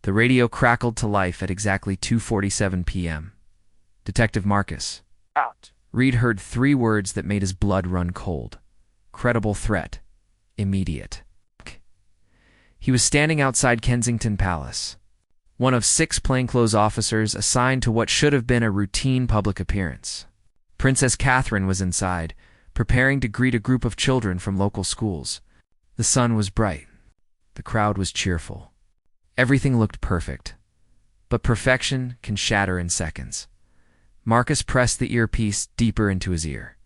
The radio crackled to life at exactly 2:47 p.m. Detective Marcus. Out. Reed heard three words that made his blood run cold. Credible threat. Immediate. He was standing outside Kensington Palace, one of 6 plainclothes officers assigned to what should have been a routine public appearance. Princess Catherine was inside, preparing to greet a group of children from local schools. The sun was bright. The crowd was cheerful. Everything looked perfect. But perfection can shatter in seconds. Marcus pressed the earpiece deeper into his ear.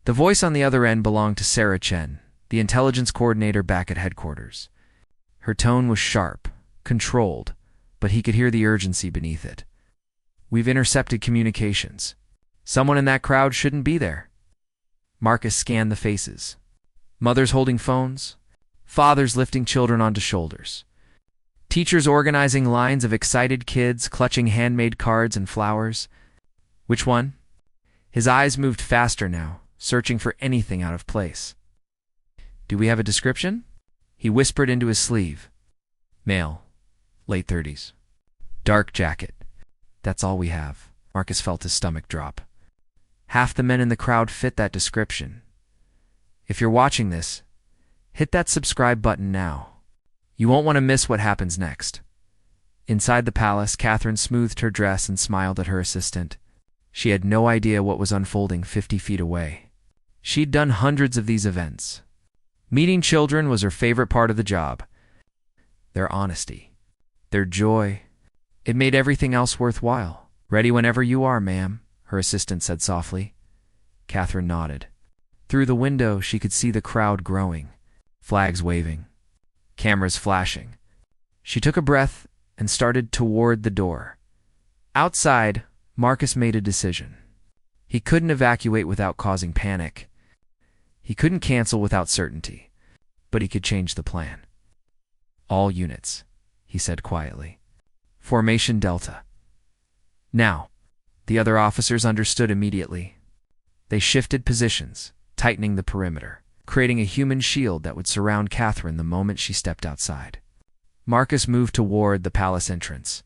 The voice on the other end belonged to Sarah Chen, the intelligence coordinator back at headquarters. Her tone was sharp, controlled, but he could hear the urgency beneath it. We've intercepted communications. Someone in that crowd shouldn't be there. Marcus scanned the faces. Mothers holding phones, fathers lifting children onto shoulders, teachers organizing lines of excited kids clutching handmade cards and flowers. Which one? His eyes moved faster now, searching for anything out of place. Do we have a description? He whispered into his sleeve. Male, late 30s. Dark jacket. That's all we have. Marcus felt his stomach drop. Half the men in the crowd fit that description. If you're watching this, hit that subscribe button now. You won't want to miss what happens next. Inside the palace, Catherine smoothed her dress and smiled at her assistant. She had no idea what was unfolding 50 feet away. She'd done hundreds of these events. Meeting children was her favorite part of the job. Their honesty, their joy, it made everything else worthwhile. Ready whenever you are, ma'am, her assistant said softly. Catherine nodded. Through the window, she could see the crowd growing, flags waving, cameras flashing. She took a breath and started toward the door. Outside, Marcus made a decision. He couldn't evacuate without causing panic. He couldn't cancel without certainty, but he could change the plan. All units, he said quietly. Formation Delta. Now, the other officers understood immediately. They shifted positions, tightening the perimeter, creating a human shield that would surround Catherine the moment she stepped outside. Marcus moved toward the palace entrance,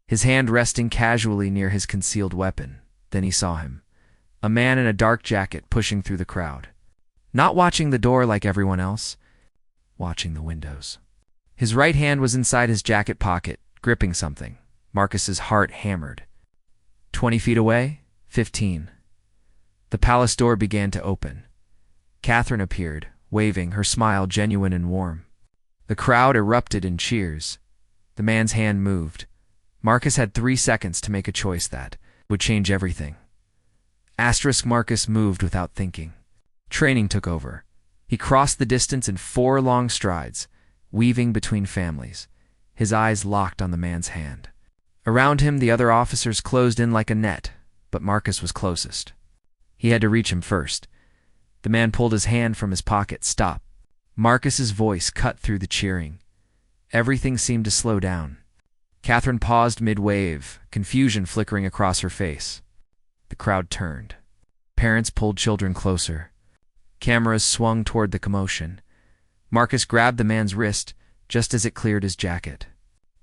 his hand resting casually near his concealed weapon. Then he saw him, a man in a dark jacket pushing through the crowd. Not watching the door like everyone else, watching the windows. His right hand was inside his jacket pocket, gripping something. Marcus's heart hammered. 20 feet away, 15. The palace door began to open. Catherine appeared, waving, her smile genuine and warm. The crowd erupted in cheers. The man's hand moved. Marcus had 3 seconds to make a choice that would change everything. Marcus moved without thinking. Training took over. He crossed the distance in 4 long strides, weaving between families, his eyes locked on the man's hand. Around him, the other officers closed in like a net, but Marcus was closest. He had to reach him first. The man pulled his hand from his pocket. Stop. Marcus's voice cut through the cheering. Everything seemed to slow down. Catherine paused mid-wave, confusion flickering across her face. The crowd turned. Parents pulled children closer. Cameras swung toward the commotion. Marcus grabbed the man's wrist just as it cleared his jacket.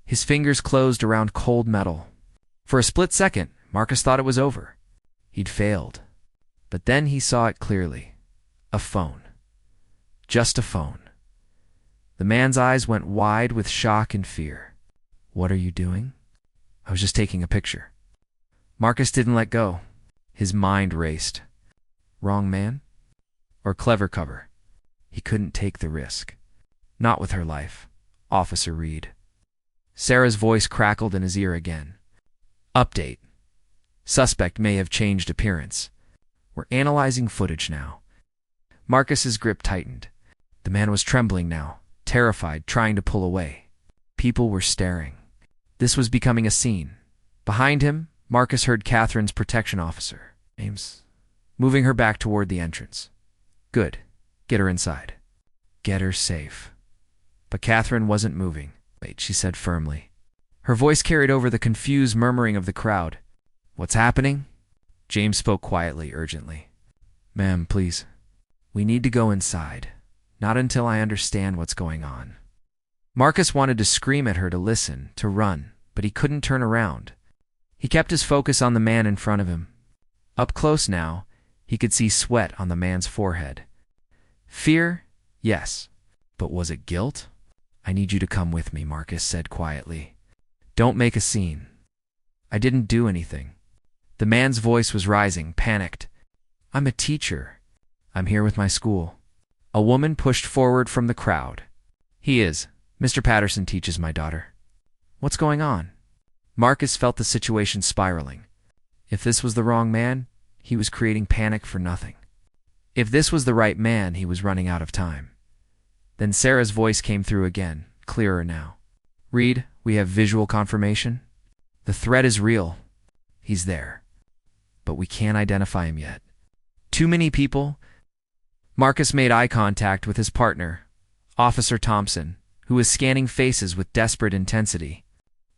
His fingers closed around cold metal. For a split second, Marcus thought it was over. He'd failed. But then he saw it clearly. A phone. Just a phone. The man's eyes went wide with shock and fear. What are you doing? I was just taking a picture. Marcus didn't let go. His mind raced. Wrong man? Or clever cover? He couldn't take the risk. Not with her life. Officer Reed. Sarah's voice crackled in his ear again. Update. Suspect may have changed appearance. We're analyzing footage now. Marcus's grip tightened. The man was trembling now, terrified, trying to pull away. People were staring. This was becoming a scene. Behind him, Marcus heard Catherine's protection officer, Ames, moving her back toward the entrance. Good. Get her inside. Get her safe. But Catherine wasn't moving. Wait, she said firmly. Her voice carried over the confused murmuring of the crowd. What's happening? James spoke quietly, urgently. Ma'am, please. We need to go inside. Not until I understand what's going on. Marcus wanted to scream at her to listen, to run, but he couldn't turn around. He kept his focus on the man in front of him. Up close now, he could see sweat on the man's forehead. Fear? Yes. But was it guilt? I need you to come with me, Marcus said quietly. Don't make a scene. I didn't do anything. The man's voice was rising, panicked. I'm a teacher. I'm here with my school. A woman pushed forward from the crowd. He is. Mr. Patterson teaches my daughter. What's going on? Marcus felt the situation spiraling. If this was the wrong man, he was creating panic for nothing. If this was the right man, he was running out of time. Then Sarah's voice came through again, clearer now. Reed, we have visual confirmation. The threat is real. He's there. But we can't identify him yet. Too many people. Marcus made eye contact with his partner, Officer Thompson, who was scanning faces with desperate intensity.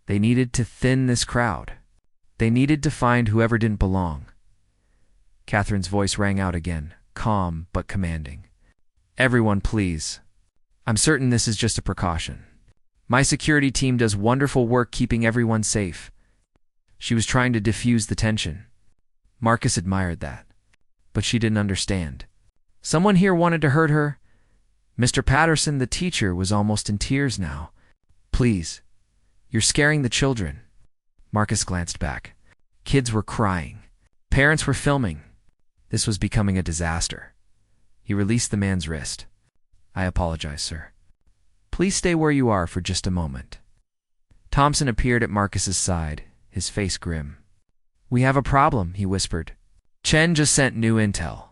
They needed to thin this crowd. They needed to find whoever didn't belong. Catherine's voice rang out again, calm but commanding. Everyone, please. I'm certain this is just a precaution. My security team does wonderful work keeping everyone safe. She was trying to diffuse the tension. Marcus admired that. But she didn't understand. Someone here wanted to hurt her. Mr. Patterson, the teacher, was almost in tears now. Please. You're scaring the children. Marcus glanced back. Kids were crying. Parents were filming. This was becoming a disaster. He released the man's wrist. I apologize, sir. Please stay where you are for just a moment. Thompson appeared at Marcus's side, his face grim. We have a problem, he whispered. Chen just sent new intel.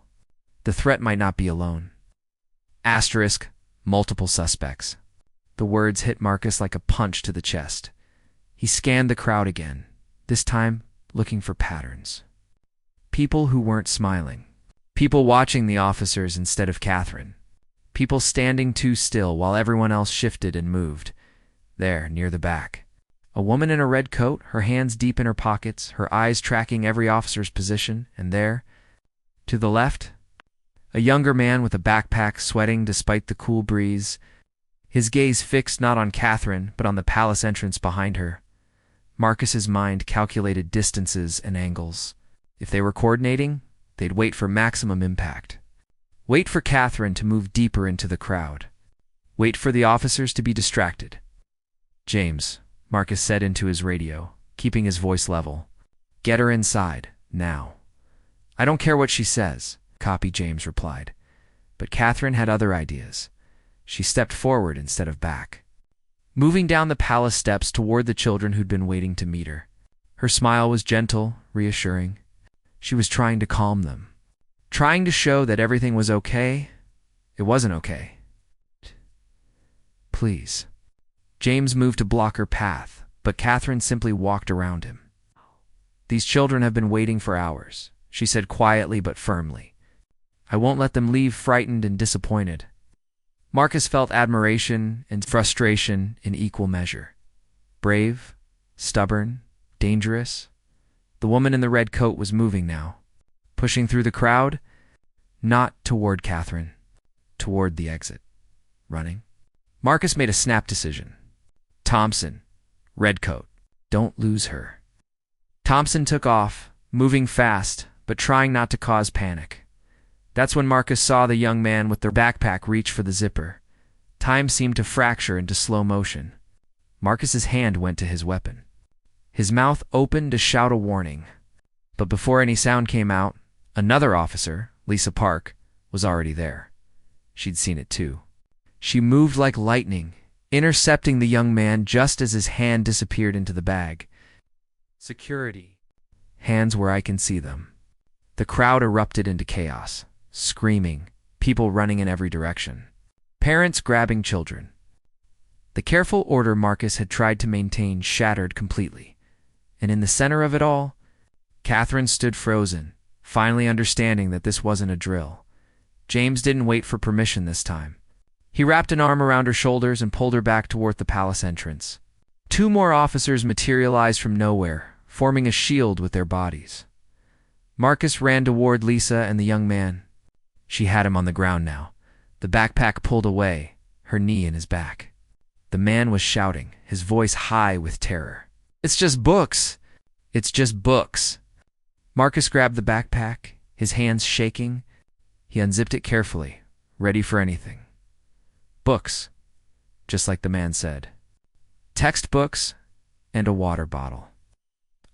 The threat might not be alone. Asterisk, multiple suspects. The words hit Marcus like a punch to the chest. He scanned the crowd again, this time looking for patterns. People who weren't smiling. People watching the officers instead of Catherine. People standing too still while everyone else shifted and moved. There, near the back. A woman in a red coat, her hands deep in her pockets, her eyes tracking every officer's position, and there, to the left, a younger man with a backpack sweating despite the cool breeze, his gaze fixed not on Catherine but on the palace entrance behind her. Marcus's mind calculated distances and angles. If they were coordinating, they'd wait for maximum impact. Wait for Catherine to move deeper into the crowd. Wait for the officers to be distracted. James, Marcus said into his radio, keeping his voice level. Get her inside, now. I don't care what she says, Copy James replied. But Catherine had other ideas. She stepped forward instead of back, moving down the palace steps toward the children who'd been waiting to meet her. Her smile was gentle, reassuring. She was trying to calm them, trying to show that everything was okay. It wasn't okay. Please. James moved to block her path, but Catherine simply walked around him. These children have been waiting for hours, she said quietly but firmly. I won't let them leave frightened and disappointed. Marcus felt admiration and frustration in equal measure. Brave, stubborn, dangerous. The woman in the red coat was moving now, pushing through the crowd, not toward Catherine, toward the exit. Running. Marcus made a snap decision. Thompson, red coat, don't lose her. Thompson took off, moving fast, but trying not to cause panic. That's when Marcus saw the young man with their backpack reach for the zipper. Time seemed to fracture into slow motion. Marcus's hand went to his weapon. His mouth opened to shout a warning. But before any sound came out, another officer, Lisa Park, was already there. She'd seen it too. She moved like lightning, intercepting the young man just as his hand disappeared into the bag. Security. Hands where I can see them. The crowd erupted into chaos, screaming, people running in every direction. Parents grabbing children. The careful order Marcus had tried to maintain shattered completely. And in the center of it all, Catherine stood frozen, finally understanding that this wasn't a drill. James didn't wait for permission this time. He wrapped an arm around her shoulders and pulled her back toward the palace entrance. Two more officers materialized from nowhere, forming a shield with their bodies. Marcus ran toward Lisa and the young man. She had him on the ground now, the backpack pulled away, her knee in his back. The man was shouting, his voice high with terror. "It's just books! It's just books!" Marcus grabbed the backpack, his hands shaking. He unzipped it carefully, ready for anything. Books, just like the man said. Textbooks and a water bottle.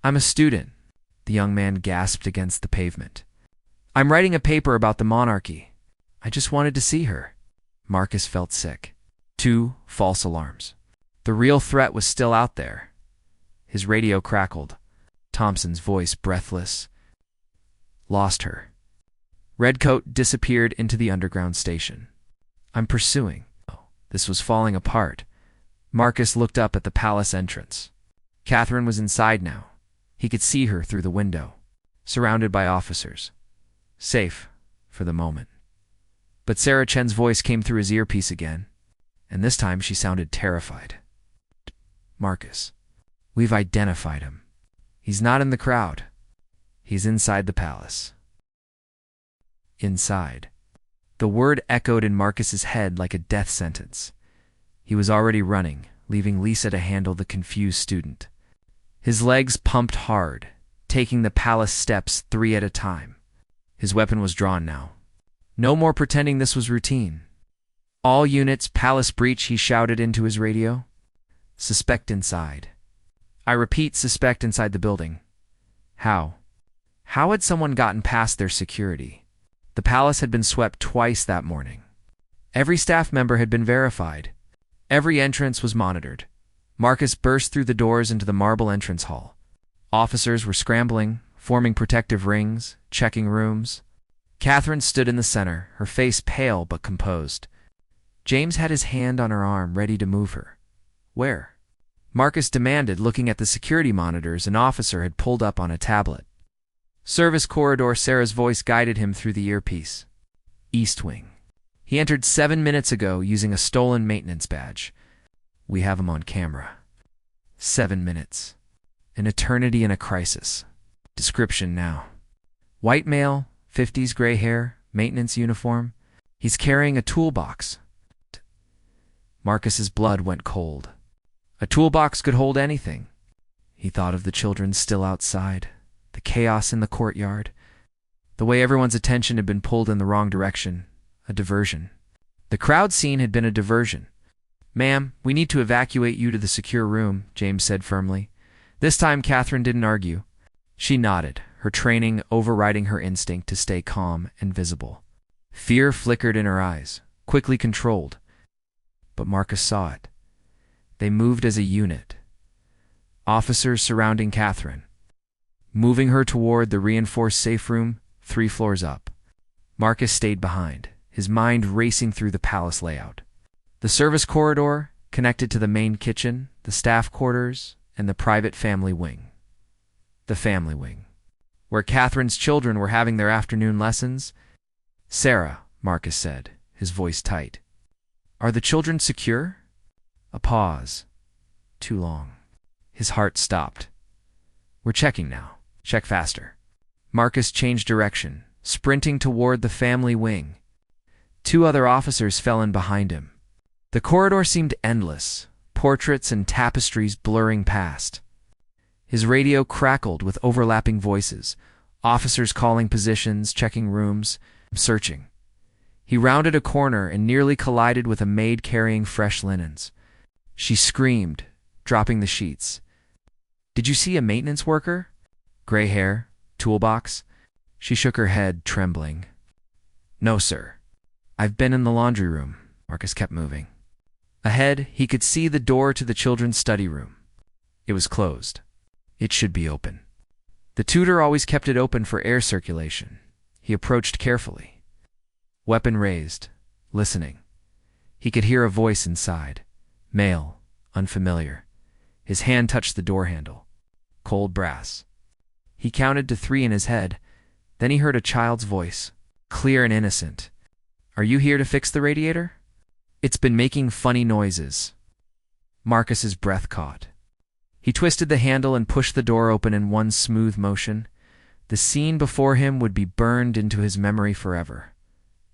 "I'm a student," the young man gasped against the pavement. "I'm writing a paper about the monarchy. I just wanted to see her." Marcus felt sick. 2 false alarms. The real threat was still out there. His radio crackled. Thompson's voice breathless. "Lost her." Redcoat disappeared into the underground station. "I'm pursuing." This was falling apart. Marcus looked up at the palace entrance. Catherine was inside now. He could see her through the window, surrounded by officers. Safe, for the moment. But Sarah Chen's voice came through his earpiece again, and this time she sounded terrified. "Marcus, we've identified him. He's not in the crowd. He's inside the palace." Inside. The word echoed in Marcus's head like a death sentence. He was already running, leaving Lisa to handle the confused student. His legs pumped hard, taking the palace steps 3 at a time. His weapon was drawn now. No more pretending this was routine. "All units, palace breach," he shouted into his radio. "Suspect inside. I repeat, suspect inside the building." How? How had someone gotten past their security? The palace had been swept twice that morning. Every staff member had been verified. Every entrance was monitored. Marcus burst through the doors into the marble entrance hall. Officers were scrambling, forming protective rings, checking rooms. Catherine stood in the center, her face pale but composed. James had his hand on her arm, ready to move her. "Where?" Marcus demanded, looking at the security monitors an officer had pulled up on a tablet. "Service corridor," Sarah's voice guided him through the earpiece. "East Wing. He entered 7 minutes ago using a stolen maintenance badge. We have him on camera." 7 minutes. An eternity in a crisis. Description now. White male, 50s, gray hair, maintenance uniform. He's carrying a toolbox. Marcus's blood went cold. A toolbox could hold anything. He thought of the children still outside, the chaos in the courtyard, the way everyone's attention had been pulled in the wrong direction, a diversion. The crowd scene had been a diversion. "Ma'am, we need to evacuate you to the secure room," James said firmly. This time Catherine didn't argue. She nodded, her training overriding her instinct to stay calm and visible. Fear flickered in her eyes, quickly controlled. But Marcus saw it. They moved as a unit. Officers surrounding Catherine, moving her toward the reinforced safe room 3 floors up. Marcus stayed behind, his mind racing through the palace layout. The service corridor connected to the main kitchen, the staff quarters, and the private family wing. The family wing, where Catherine's children were having their afternoon lessons. "Sarah," Marcus said, his voice tight. "Are the children secure?" A pause. Too long. His heart stopped. "We're checking now. Check faster." Marcus changed direction, sprinting toward the family wing. 2 other officers fell in behind him. The corridor seemed endless, portraits and tapestries blurring past. His radio crackled with overlapping voices, officers calling positions, checking rooms, searching. He rounded a corner and nearly collided with a maid carrying fresh linens. She screamed, dropping the sheets. "Did you see a maintenance worker?" Gray hair, toolbox. She shook her head, trembling. "No, sir. I've been in the laundry room." Marcus kept moving. Ahead, he could see the door to the children's study room. It was closed. It should be open. The tutor always kept it open for air circulation. He approached carefully. Weapon raised, listening. He could hear a voice inside. Male, unfamiliar. His hand touched the door handle. Cold brass. He counted to 3 in his head. Then he heard a child's voice, clear and innocent. "Are you here to fix the radiator?" "It's been making funny noises." Marcus's breath caught. He twisted the handle and pushed the door open in one smooth motion. The scene before him would be burned into his memory forever.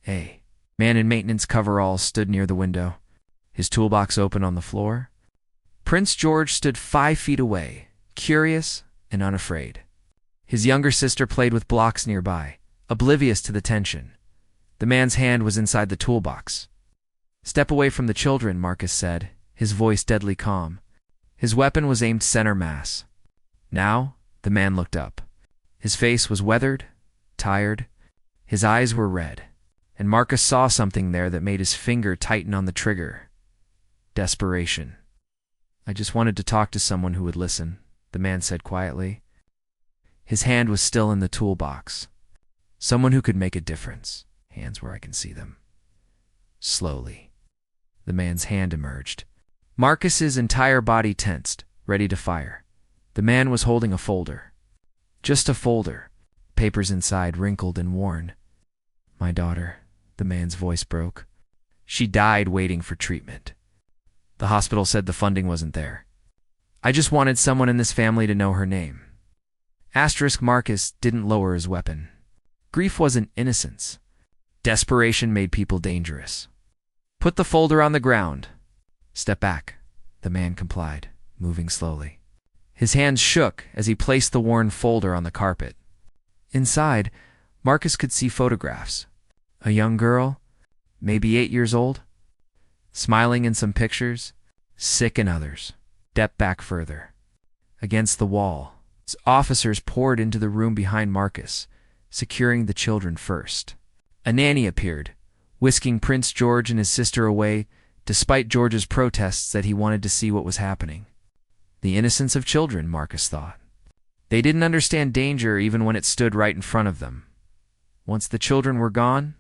A man in maintenance coveralls stood near the window. his toolbox open on the floor. Prince George stood 5 feet away, curious and unafraid. His younger sister played with blocks nearby, oblivious to the tension. The man's hand was inside the toolbox. "Step away from the children," Marcus said, his voice deadly calm. His weapon was aimed center mass. Now, the man looked up. His face was weathered, tired. His eyes were red, and Marcus saw something there that made his finger tighten on the trigger. Desperation. "I just wanted to talk to someone who would listen," the man said quietly. His hand was still in the toolbox. "Someone who could make a difference. Hands where I can see them." Slowly, the man's hand emerged. Marcus's entire body tensed, ready to fire. The man was holding a folder. Just a folder, papers inside wrinkled and worn. "My daughter," the man's voice broke. "She died waiting for treatment. The hospital said the funding wasn't there. I just wanted someone in this family to know her name." Marcus didn't lower his weapon. Grief wasn't innocence. Desperation made people dangerous. "Put the folder on the ground." "Step back," the man complied, moving slowly. His hands shook as he placed the worn folder on the carpet. Inside, Marcus could see photographs. A young girl, maybe 8 years old, smiling in some pictures, sick in others. Step back further. Against the wall, officers poured into the room behind Marcus, securing the children first. A nanny appeared, whisking Prince George and his sister away, despite George's protests that he wanted to see what was happening. The innocence of children, Marcus thought. They didn't understand danger even when it stood right in front of them. Once the children were gone,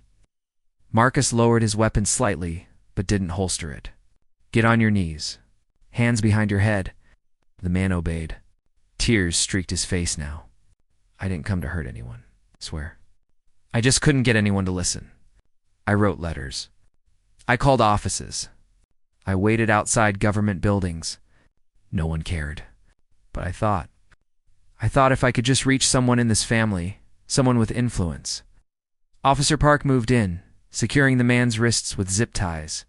Marcus lowered his weapon slightly, but didn't holster it. "Get on your knees. Hands behind your head." The man obeyed. Tears streaked his face now. "I didn't come to hurt anyone, I swear. I just couldn't get anyone to listen. I wrote letters. I called offices. I waited outside government buildings. No one cared. But I thought if I could just reach someone in this family, someone with influence." Officer Park moved in, securing the man's wrists with zip ties.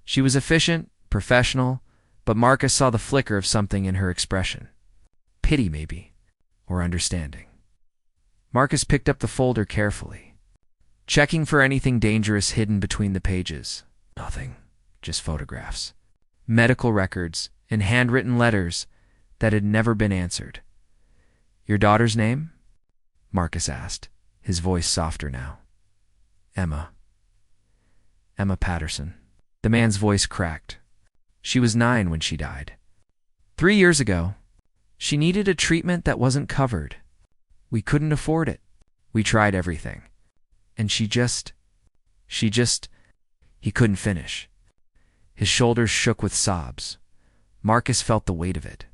She was efficient, professional, but Marcus saw the flicker of something in her expression. Pity, maybe, or understanding. Marcus picked up the folder carefully, checking for anything dangerous hidden between the pages. Nothing, just photographs, medical records, and handwritten letters that had never been answered. "Your daughter's name?" Marcus asked, his voice softer now. "Emma. Emma Patterson." The man's voice cracked. "She was 9 when she died. 3 years ago. She needed a treatment that wasn't covered. We couldn't afford it. We tried everything. And she just... He couldn't finish. His shoulders shook with sobs. Marcus felt the weight of it.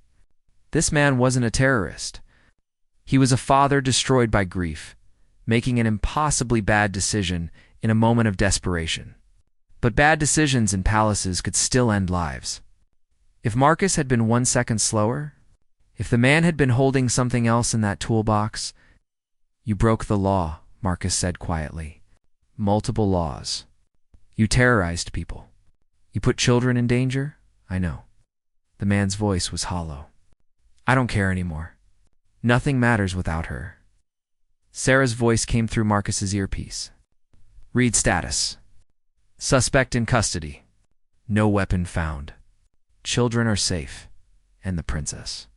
This man wasn't a terrorist. He was a father destroyed by grief, making an impossibly bad decision in a moment of desperation. But bad decisions in palaces could still end lives. If Marcus had been 1 second slower, if the man had been holding something else in that toolbox— "You broke the law," Marcus said quietly. "Multiple laws. You terrorized people. You put children in danger? I know." The man's voice was hollow. "I don't care anymore. Nothing matters without her." Sarah's voice came through Marcus's earpiece. "Read status. Suspect in custody. No weapon found. Children are safe. And the princess."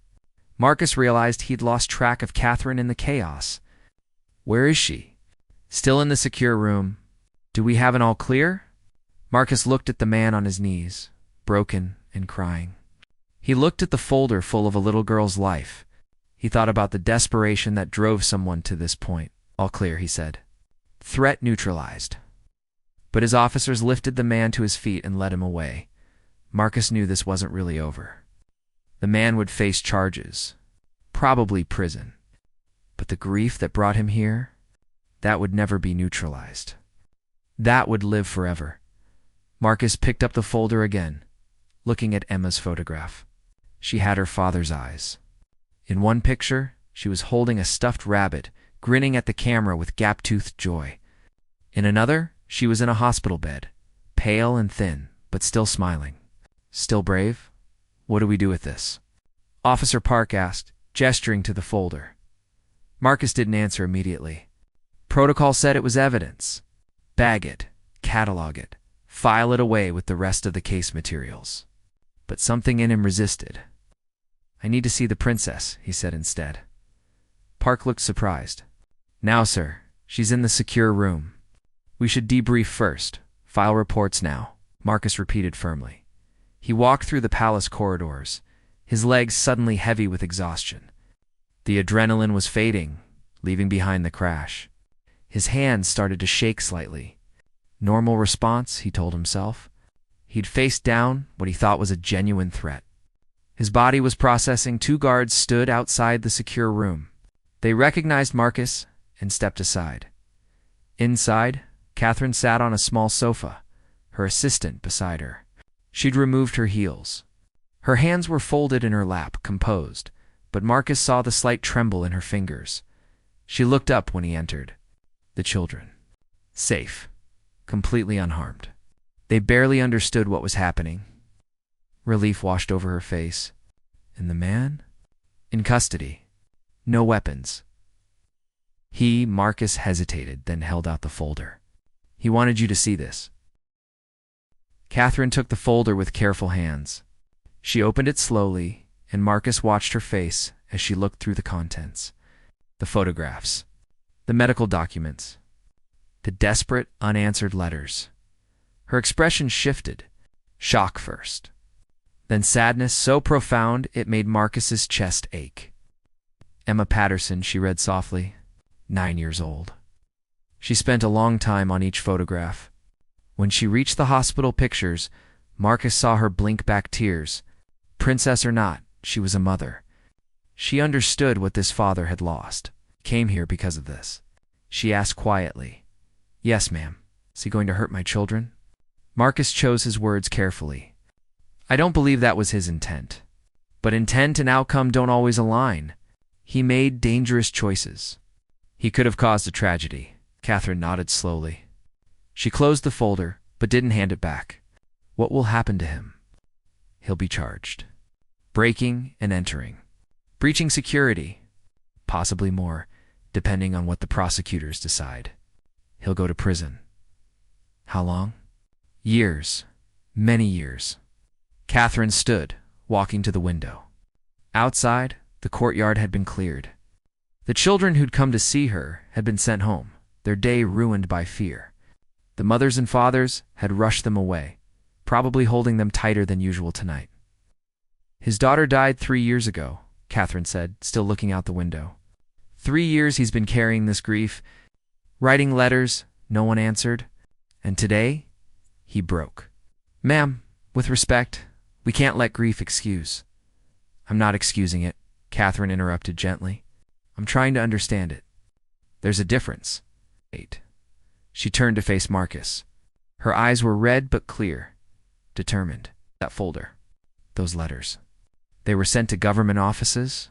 Marcus realized he'd lost track of Catherine in the chaos. Where is she? Still in the secure room. Do we have an all clear? Marcus looked at the man on his knees, broken and crying. He looked at the folder full of a little girl's life. He thought about the desperation that drove someone to this point. "All clear," he said. "Threat neutralized." But his officers lifted the man to his feet and led him away. Marcus knew this wasn't really over. The man would face charges, probably prison. But the grief that brought him here, that would never be neutralized. That would live forever. Marcus picked up the folder again, looking at Emma's photograph. She had her father's eyes. In one picture, she was holding a stuffed rabbit, grinning at the camera with gap-toothed joy. In another, she was in a hospital bed, pale and thin, but still smiling. Still brave? What do we do with this? Officer Park asked, gesturing to the folder. Marcus didn't answer immediately. Protocol said it was evidence. Bag it, catalog it, file it away with the rest of the case materials. But something in him resisted. I need to see the princess, he said instead. Park looked surprised. Now, sir, she's in the secure room. We should debrief first. File reports now, Marcus repeated firmly. He walked through the palace corridors, his legs suddenly heavy with exhaustion. The adrenaline was fading, leaving behind the crash. His hands started to shake slightly. Normal response, he told himself. He'd faced down what he thought was a genuine threat. His body was processing. 2 guards stood outside the secure room. They recognized Marcus and stepped aside. Inside, Catherine sat on a small sofa, her assistant beside her. She'd removed her heels. Her hands were folded in her lap, composed, but Marcus saw the slight tremble in her fingers. She looked up when he entered. The children. Safe. Completely unharmed. They barely understood what was happening. Relief washed over her face. And the man? In custody. No weapons. He, Marcus, hesitated, then held out the folder. He wanted you to see this. Catherine took the folder with careful hands. She opened it slowly, and Marcus watched her face as she looked through the contents. The photographs. The medical documents. The desperate, unanswered letters. Her expression shifted. Shock first. Then sadness so profound it made Marcus's chest ache. Emma Patterson, she read softly, 9 years old. She spent a long time on each photograph. When she reached the hospital pictures, Marcus saw her blink back tears. Princess or not, she was a mother. She understood what this father had lost. Came here because of this. She asked quietly, Yes, ma'am. Is he going to hurt my children? Marcus chose his words carefully. I don't believe that was his intent. But intent and outcome don't always align. He made dangerous choices. He could have caused a tragedy. Catherine nodded slowly. She closed the folder, but didn't hand it back. What will happen to him? He'll be charged. Breaking and entering. Breaching security. Possibly more, depending on what the prosecutors decide. He'll go to prison. How long? Years. Many years. Catherine stood, walking to the window. Outside, the courtyard had been cleared. The children who'd come to see her had been sent home, their day ruined by fear. The mothers and fathers had rushed them away, probably holding them tighter than usual tonight. His daughter died 3 years ago, Catherine said, still looking out the window. 3 years he's been carrying this grief, writing letters, no one answered, and today, he broke. Ma'am, with respect, we can't let grief excuse. I'm not excusing it, Catherine interrupted gently. I'm trying to understand it. There's a difference. Wait. She turned to face Marcus. Her eyes were red but clear, determined. That folder. Those letters. They were sent to government offices?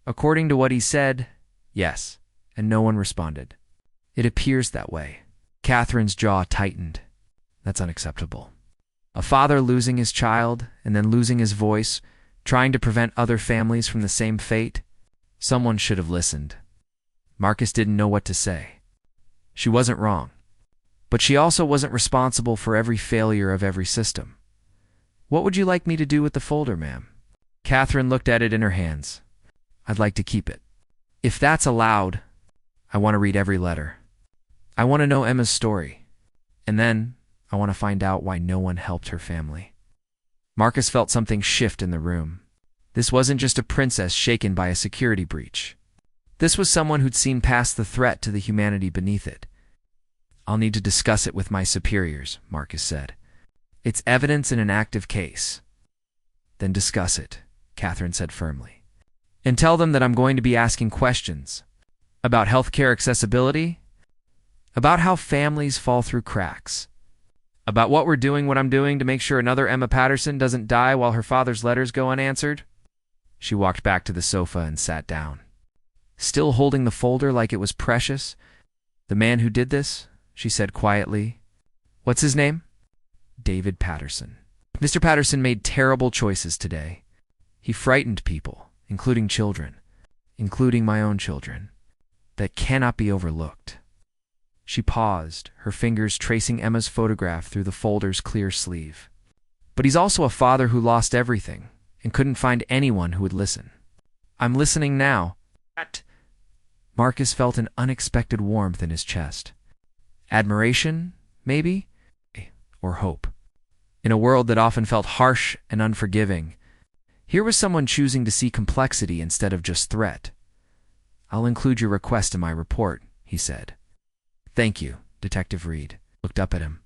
According to what he said, yes, and no one responded. It appears that way. Catherine's jaw tightened. That's unacceptable. A father losing his child and then losing his voice, trying to prevent other families from the same fate? Someone should have listened. Marcus didn't know what to say. She wasn't wrong. But she also wasn't responsible for every failure of every system. What would you like me to do with the folder, ma'am? Catherine looked at it in her hands. I'd like to keep it. If that's allowed, I want to read every letter. I want to know Emma's story. And then I want to find out why no one helped her family. Marcus felt something shift in the room. This wasn't just a princess shaken by a security breach. This was someone who'd seen past the threat to the humanity beneath it. I'll need to discuss it with my superiors, Marcus said. It's evidence in an active case. Then discuss it, Catherine said firmly. And tell them that I'm going to be asking questions about healthcare accessibility, about how families fall through cracks, about what I'm doing to make sure another Emma Patterson doesn't die while her father's letters go unanswered. She walked back to the sofa and sat down. Still holding the folder like it was precious. The man who did this, she said quietly. What's his name? David Patterson. Mr. Patterson made terrible choices today. He frightened people, including children, including my own children, that cannot be overlooked. She paused, her fingers tracing Emma's photograph through the folder's clear sleeve. But he's also a father who lost everything and couldn't find anyone who would listen. I'm listening now. Marcus felt an unexpected warmth in his chest. Admiration, maybe? Or hope. In a world that often felt harsh and unforgiving, here was someone choosing to see complexity instead of just threat. I'll include your request in my report, he said. Thank you, Detective Reed looked up at him.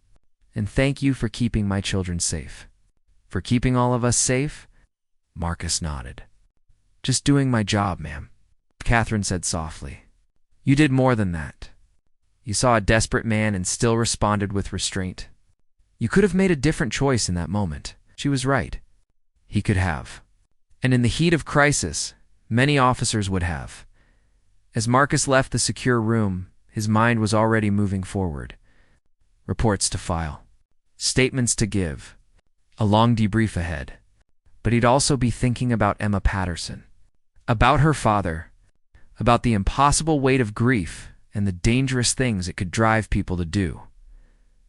And thank you for keeping my children safe. For keeping all of us safe? Marcus nodded. Just doing my job, ma'am, Catherine said softly. You did more than that. You saw a desperate man and still responded with restraint. You could have made a different choice in that moment. She was right. He could have. And in the heat of crisis, many officers would have. As Marcus left the secure room, his mind was already moving forward. Reports to file. Statements to give. A long debrief ahead. But he'd also be thinking about Emma Patterson. About her father. About the impossible weight of grief and the dangerous things it could drive people to do.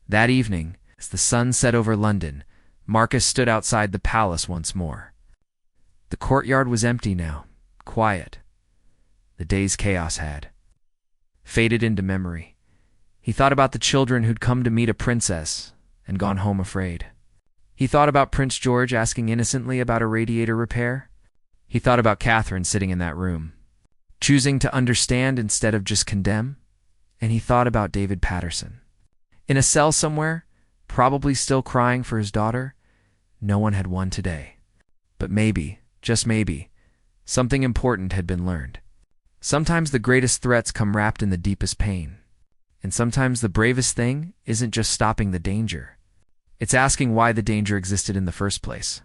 That evening, as the sun set over London, Marcus stood outside the palace once more. The courtyard was empty now, quiet. The day's chaos had faded into memory. He thought about the children who'd come to meet a princess and gone home afraid. He thought about Prince George asking innocently about a radiator repair. He thought about Catherine sitting in that room, choosing to understand instead of just condemn. And he thought about David Patterson. In a cell somewhere, probably still crying for his daughter. No one had won today. But maybe, just maybe, something important had been learned. Sometimes the greatest threats come wrapped in the deepest pain. And sometimes the bravest thing isn't just stopping the danger. It's asking why the danger existed in the first place.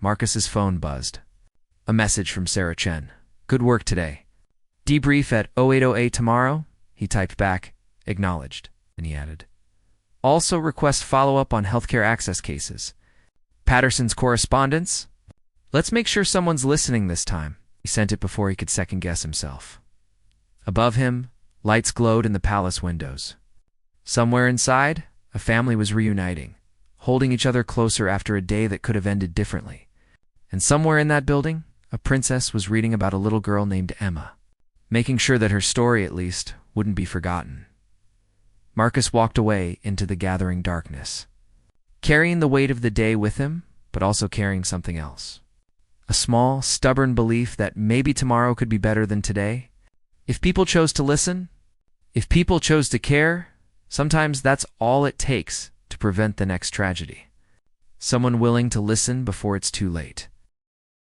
Marcus's phone buzzed. A message from Sarah Chen. Good work today. Debrief at 0808 tomorrow? He typed back, acknowledged, and he added. Also request follow-up on healthcare access cases. Patterson's correspondence? Let's make sure someone's listening this time. He sent it before he could second-guess himself. Above him, lights glowed in the palace windows. Somewhere inside, a family was reuniting, holding each other closer after a day that could have ended differently. And somewhere in that building, a princess was reading about a little girl named Emma, making sure that her story, at least, wouldn't be forgotten. Marcus walked away into the gathering darkness, carrying the weight of the day with him, but also carrying something else. A small, stubborn belief that maybe tomorrow could be better than today. If people chose to listen, if people chose to care, sometimes that's all it takes to prevent the next tragedy. Someone willing to listen before it's too late.